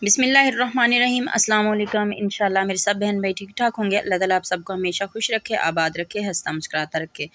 बिस्मिल्लाहिर्रहमानिर्रहीम अस्सलाम वालेकुम। इंशाल्लाह मेरे सब बहन भाई ठीक ठाक होंगे। अल्लाह ताला आप सबको हमेशा खुश रखे, आबाद रखे, हंसता मुस्कुराता रखे।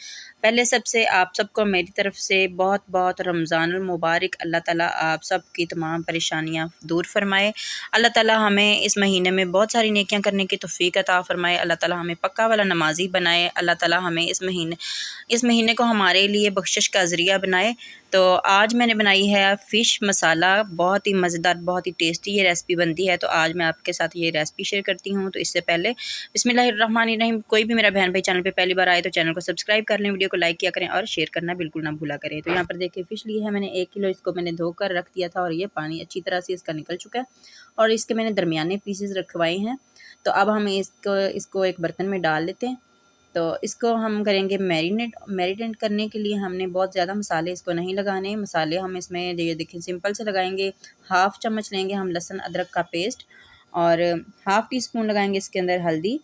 पहले सबसे आप सबको मेरी तरफ से बहुत बहुत रमज़ानुल मुबारक। अल्लाह ताला आप सब की तमाम परेशानियां दूर फरमाए। अल्लाह ताला हमें इस महीने में बहुत सारी नेकियां करने की तौफीक अता फरमाए। अल्लाह ताला हमें पक्का वाला नमाजी बनाए। अल्लाह ताला हमें इस महीने को हमारे लिए बख्शिश का ज़रिया बनाए। तो आज मैंने बनाई है फ़िश मसाला, बहुत ही मज़ेदार, बहुत ही टेस्टी ये रेसिपी बनती है। तो आज मैं आपके साथ ये रेसिपी शेयर करती हूँ। तो इससे पहले बिस्मिल्लाहिर्रहमानिर्रहीम, कोई भी मेरा बहन भाई चैनल पे पहली बार आए तो चैनल को सब्सक्राइब कर लें, वीडियो को लाइक किया करें और शेयर करना बिल्कुल ना भूला करें। तो यहाँ पर देखिए फ़िश ली है मैंने 1 किलो, इसको मैंने धोकर रख दिया था और ये पानी अच्छी तरह से इसका निकल चुका है और इसके मैंने दरमियाने पीसेस रखवाए हैं। तो अब हम इसको एक बर्तन में डाल लेते हैं। तो इसको हम करेंगे मैरिनेट करने के लिए हमने बहुत ज़्यादा मसाले इसको नहीं लगाने। मसाले हम इसमें ये देखिए सिंपल से लगाएंगे। हाफ़ चम्मच लेंगे हम लहसुन अदरक का पेस्ट और हाफ़ टी स्पून लगाएंगे इसके अंदर हल्दी,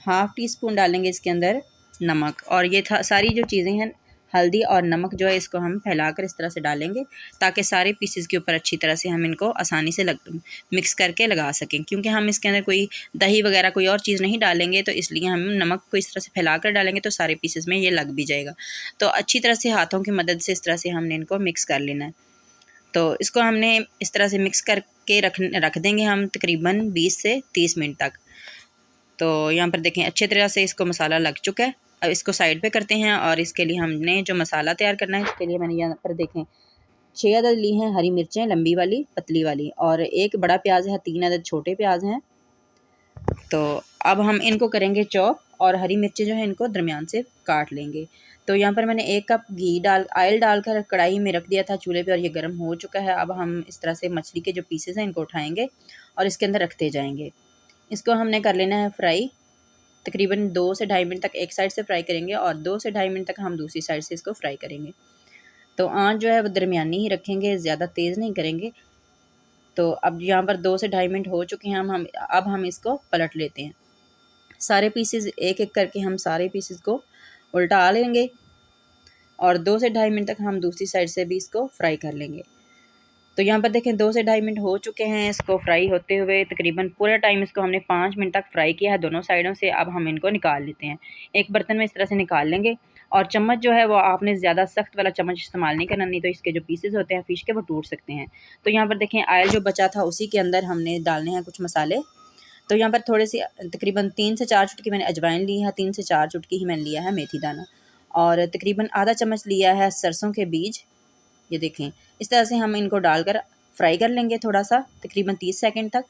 हाफ़ टी स्पून डालेंगे इसके अंदर नमक। और ये सारी जो चीज़ें हैं, हल्दी और नमक जो है इसको हम फैलाकर इस तरह से डालेंगे ताकि सारे पीसेस के ऊपर अच्छी तरह से हम इनको आसानी से मिक्स करके लगा सकें। क्योंकि हम इसके अंदर कोई दही वगैरह कोई और चीज़ नहीं डालेंगे, तो इसलिए हम नमक को इस तरह से फैला कर डालेंगे तो सारे पीसेस में ये लग भी जाएगा। तो अच्छी तरह से हाथों की मदद से इस तरह से हमने इनको मिक्स कर लेना है। तो इसको हमने इस तरह से मिक्स करके रख देंगे हम तकरीबन 20 से 30 मिनट तक। तो यहाँ पर देखें अच्छी तरह से इसको मसाला लग चुका है। अब इसको साइड पे करते हैं और इसके लिए हमने जो मसाला तैयार करना है, इसके लिए मैंने यहाँ पर देखें 6 अदद ली हैं हरी मिर्चें, लंबी वाली पतली वाली, और 1 बड़ा प्याज है, 3 अदद छोटे प्याज हैं। तो अब हम इनको करेंगे चॉप और हरी मिर्चें जो है इनको दरमियान से काट लेंगे। तो यहाँ पर मैंने 1 कप ऑयल डालकर कढ़ाई में रख दिया था चूल्हे पे और ये गर्म हो चुका है। अब हम इस तरह से मछली के जो पीसेस हैं इनको उठाएंगे और इसके अंदर रखते जाएंगे। इसको हमने कर लेना है फ्राई। तकरीबन 2 से ढाई मिनट तक एक साइड से फ्राई करेंगे और 2 से ढाई मिनट तक हम दूसरी साइड से इसको फ्राई करेंगे। तो आंच जो है वो दरमियानी ही रखेंगे, ज़्यादा तेज़ नहीं करेंगे। तो अब यहाँ पर 2 से ढाई मिनट हो चुके हैं। अब हम इसको पलट लेते हैं। सारे पीसेस एक एक करके हम सारे पीसेस को उल्टा लेंगे और 2 से ढाई मिनट तक हम दूसरी साइड से भी इसको फ्राई कर लेंगे। तो यहाँ पर देखें 2 से ढाई मिनट हो चुके हैं इसको फ्राई होते हुए। तकरीबन पूरा टाइम इसको हमने 5 मिनट तक फ्राई किया है दोनों साइडों से। अब हम इनको निकाल लेते हैं, एक बर्तन में इस तरह से निकाल लेंगे। और चम्मच जो है वो आपने ज़्यादा सख्त वाला चम्मच इस्तेमाल नहीं करना, नहीं तो इसके जो पीसेस होते हैं फ़िश के वो टूट सकते हैं। तो यहाँ पर देखें ऑयल जो बचा था उसी के अंदर हमने डालने हैं कुछ मसाले। तो यहाँ पर थोड़े से तकरीबन 3 से 4 चुटकी मैंने अजवाइन ली है, 3 से 4 चुटकी ही मैंने लिया है मेथी दाना, और तकरीबन आधा चम्मच लिया है सरसों के बीज। ये देखें इस तरह से हम इनको डालकर फ्राई कर लेंगे थोड़ा सा, तकरीबन 30 सेकंड तक।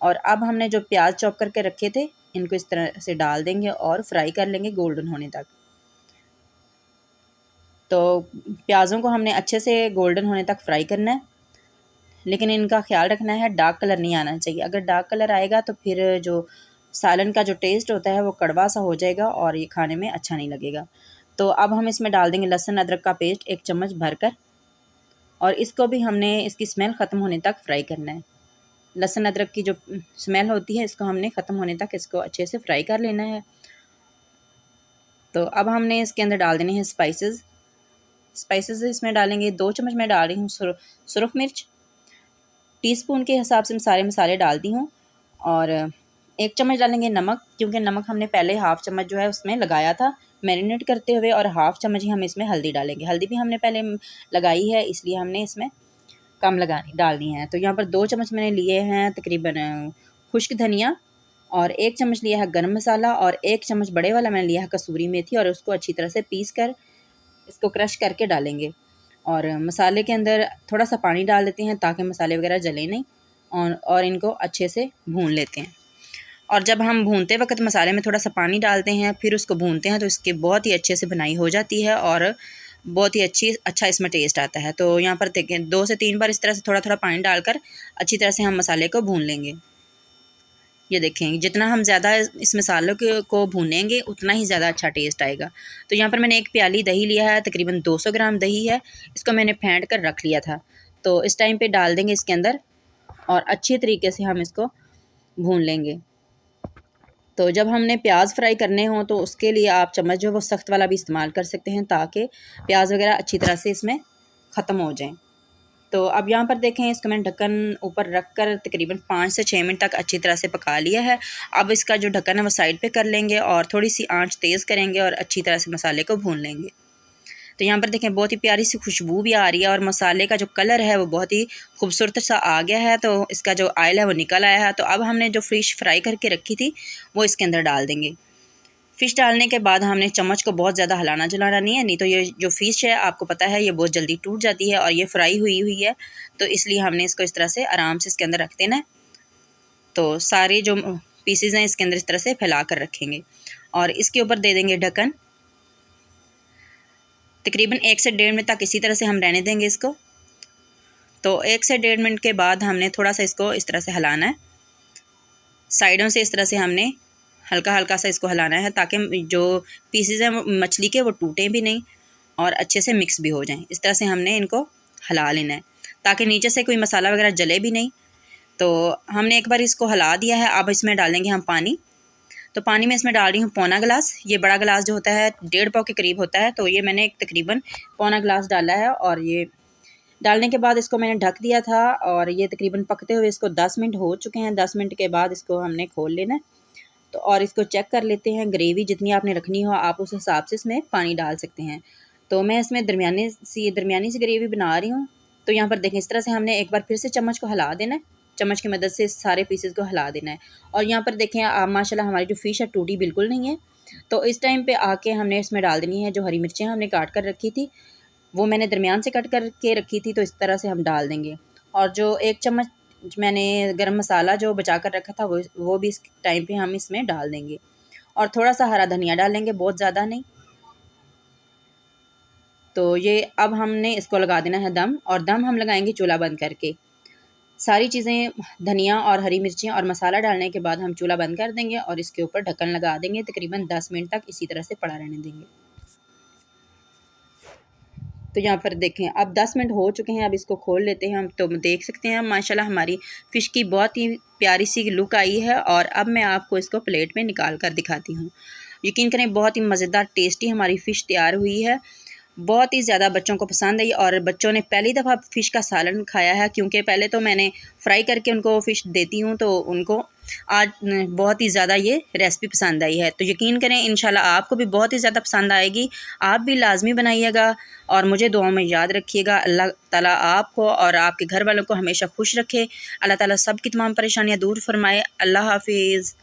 और अब हमने जो प्याज चॉप करके रखे थे इनको इस तरह से डाल देंगे और फ्राई कर लेंगे गोल्डन होने तक। तो प्याज़ों को हमने अच्छे से गोल्डन होने तक फ्राई करना है, लेकिन इनका ख्याल रखना है डार्क कलर नहीं आना चाहिए। अगर डार्क कलर आएगा तो फिर जो सालन का जो टेस्ट होता है वो कड़वा सा हो जाएगा और ये खाने में अच्छा नहीं लगेगा। तो अब हम इसमें डाल देंगे लहसुन अदरक का पेस्ट 1 चम्मच भरकर, और इसको भी हमने इसकी स्मेल ख़त्म होने तक फ्राई करना है। लहसुन अदरक की जो स्मेल होती है इसको हमने ख़त्म होने तक इसको अच्छे से फ्राई कर लेना है। तो अब हमने इसके अंदर डाल देने हैं स्पाइसेस इसमें डालेंगे। 2 चम्मच मैं डाल रही हूँ सुरख मिर्च, टीस्पून के हिसाब से मैं सारे मसाले डालती हूँ। और 1 चम्मच डालेंगे नमक, क्योंकि नमक हमने पहले हाफ़ चम्मच जो है उसमें लगाया था मैरिनेट करते हुए, और हाफ़ चम्मच ही हम इसमें हल्दी डालेंगे। हल्दी भी हमने पहले लगाई है इसलिए हमने इसमें कम डालनी है। तो यहाँ पर 2 चम्मच मैंने लिए हैं तकरीबन खुश्क धनिया, और 1 चम्मच लिया है गरम मसाला, और 1 चम्मच बड़े वाला मैंने लिया है कसूरी मेथी, और उसको अच्छी तरह से पीस कर इसको क्रश करके डालेंगे। और मसाले के अंदर थोड़ा सा पानी डाल देते हैं ताकि मसाले वगैरह जले नहीं, और इनको अच्छे से भून लेते हैं। और जब हम भूनते वक्त मसाले में थोड़ा सा पानी डालते हैं फिर उसको भूनते हैं तो इसके बहुत ही अच्छे से बुनाई हो जाती है और बहुत ही अच्छा इसमें टेस्ट आता है। तो यहाँ पर देखें 2 से 3 बार इस तरह से थोड़ा थोड़ा पानी डालकर अच्छी तरह से हम मसाले को भून लेंगे। ये देखें जितना हम ज़्यादा इस मसालों को भूनेंगे उतना ही ज़्यादा अच्छा टेस्ट आएगा। तो यहाँ पर मैंने 1 प्याली दही लिया है, तकरीबन 200 ग्राम दही है, इसको मैंने फेंट कर रख लिया था। तो इस टाइम पे डाल देंगे इसके अंदर और अच्छी तरीके से हम इसको भून लेंगे। तो जब हमने प्याज फ्राई करने हों तो उसके लिए आप चम्मच जो वो सख्त वाला भी इस्तेमाल कर सकते हैं ताकि प्याज वगैरह अच्छी तरह से इसमें ख़त्म हो जाएं। तो अब यहाँ पर देखें, इसको मैंने ढक्कन ऊपर रख कर तकरीबन 5 से 6 मिनट तक अच्छी तरह से पका लिया है। अब इसका जो ढक्कन है वो साइड पे कर लेंगे और थोड़ी सी आंच तेज़ करेंगे और अच्छी तरह से मसाले को भून लेंगे। तो यहाँ पर देखें, बहुत ही प्यारी सी खुशबू भी आ रही है और मसाले का जो कलर है वो बहुत ही खूबसूरत सा आ गया है। तो इसका जो ऑयल है वो निकल आया है। तो अब हमने जो फ़िश फ्राई करके रखी थी वो इसके अंदर डाल देंगे। फ़िश डालने के बाद हमने चम्मच को बहुत ज़्यादा हिलाना जुलाना नहीं है, नहीं तो ये जो फ़िश है आपको पता है ये बहुत जल्दी टूट जाती है और ये फ्राई हुई हुई है। तो इसलिए हमने इसको इस तरह से आराम से इसके अंदर रख देना है। तो सारे जो पीसेज हैं इसके अंदर इस तरह से फैला कर रखेंगे और इसके ऊपर दे देंगे ढक्कन। तकरीबन 1 से 1.5 मिनट तक इसी तरह से हम रहने देंगे इसको। तो 1 से 1.5 मिनट के बाद हमने थोड़ा सा इसको इस तरह से हिलाना है, साइडों से इस तरह से हमने हल्का हल्का सा इसको हिलाना है ताकि जो पीसेस हैं वो मछली के वो टूटें भी नहीं और अच्छे से मिक्स भी हो जाएं। इस तरह से हमने इनको हिला लेना है ताकि नीचे से कोई मसाला वगैरह जले भी नहीं। तो हमने एक बार इसको हिला दिया है। अब इसमें डालेंगे हम पानी। तो पानी में इसमें डाल रही हूँ पौना गिलास। ये बड़ा गिलास जो होता है 1.5 पाव के करीब होता है, तो ये मैंने एक तकरीबन पौना गिलास डाला है। और ये डालने के बाद इसको मैंने ढक दिया था और ये तकरीबन पकते हुए इसको 10 मिनट हो चुके हैं। 10 मिनट के बाद इसको हमने खोल लेना है। तो और इसको चेक कर लेते हैं। ग्रेवी जितनी आपने रखनी हो आप उस हिसाब से इसमें पानी डाल सकते हैं। तो मैं इसमें दरमियानी सी ग्रेवी बना रही हूँ। तो यहाँ पर देखें, इस तरह से हमने एक बार फिर से चम्मच को हिला देना है, चम्मच की मदद से सारे पीसेस को हिला देना है। और यहाँ पर देखें आप, माशाल्लाह हमारी जो फ़िश है टूटी बिल्कुल नहीं है। तो इस टाइम पे आके हमने इसमें डाल देनी है जो हरी मिर्चें हमने काट कर रखी थी, वो मैंने दरमियान से कट करके रखी थी, तो इस तरह से हम डाल देंगे। और जो 1 चम्मच मैंने गरम मसाला जो बचा कर रखा था वो भी इस टाइम पे हम इसमें डाल देंगे। और थोड़ा सा हरा धनिया डालेंगे, बहुत ज़्यादा नहीं। तो ये अब हमने इसको लगा देना है दम, और दम हम लगाएंगे चूल्हा बंद करके। सारी चीज़ें धनिया और हरी मिर्चें और मसाला डालने के बाद हम चूल्हा बंद कर देंगे और इसके ऊपर ढक्कन लगा देंगे। तकरीबन 10 मिनट तक इसी तरह से पड़ा रहने देंगे। तो यहाँ पर देखें, अब 10 मिनट हो चुके हैं। अब इसको खोल लेते हैं हम। तो देख सकते हैं माशाल्लाह हमारी फ़िश की बहुत ही प्यारी सी लुक आई है। और अब मैं आपको इसको प्लेट में निकाल कर दिखाती हूँ। यकीन करें, बहुत ही मज़ेदार टेस्टी हमारी फ़िश तैयार हुई है। बहुत ही ज़्यादा बच्चों को पसंद आई और बच्चों ने पहली दफ़ा फ़िश का सालन खाया है, क्योंकि पहले तो मैंने फ्राई करके उनको फ़िश देती हूँ, तो उनको आज बहुत ही ज़्यादा ये रेसिपी पसंद आई है। तो यकीन करें इंशाल्लाह आपको भी बहुत ही ज़्यादा पसंद आएगी। आप भी लाजमी बनाइएगा और मुझे दुआ में याद रखिएगा। अल्लाह ताला आपको और आपके घर वालों को हमेशा खुश रखे। अल्लाह ताला सब की तमाम परेशानियाँ दूर फरमाए। अल्लाह हाफिज़।